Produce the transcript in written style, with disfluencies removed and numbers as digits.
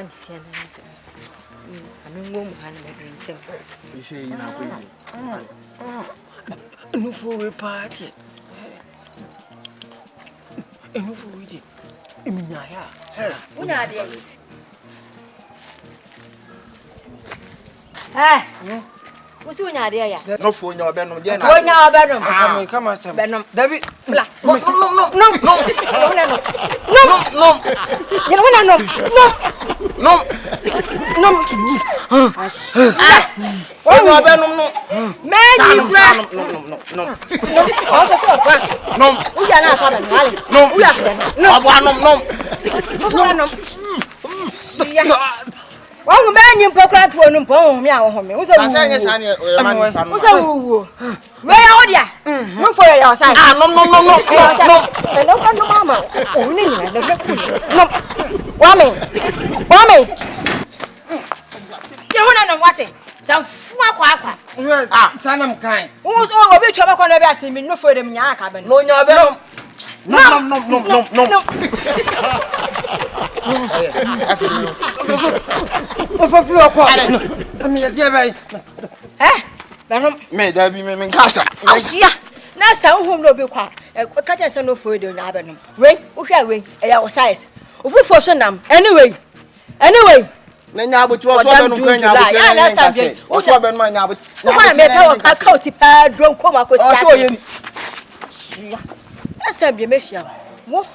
fancy and I'm going to drink. You say you're not crazy. No for a party. No for it. What's your idea? No for your bedroom. Come on, Benham. David, no. Well, man, you poke out to an important me. What's a where are you? Look for your side. No. Mama. Wammy. You want to know what it? Some quack. son, I'm kind. Who's all a bit of a conversation? No for them, Yakabin. No, your bedroom. No. Me, there be me casa. Last time, whom no be quiet. Catch us no food in Abenham. Wait, who shall we? Our size. If we fortune them, anyway. Then I would was one who can last time. What's up, and mine? I would make our county pad, drunk, come up with last time you miss you. What?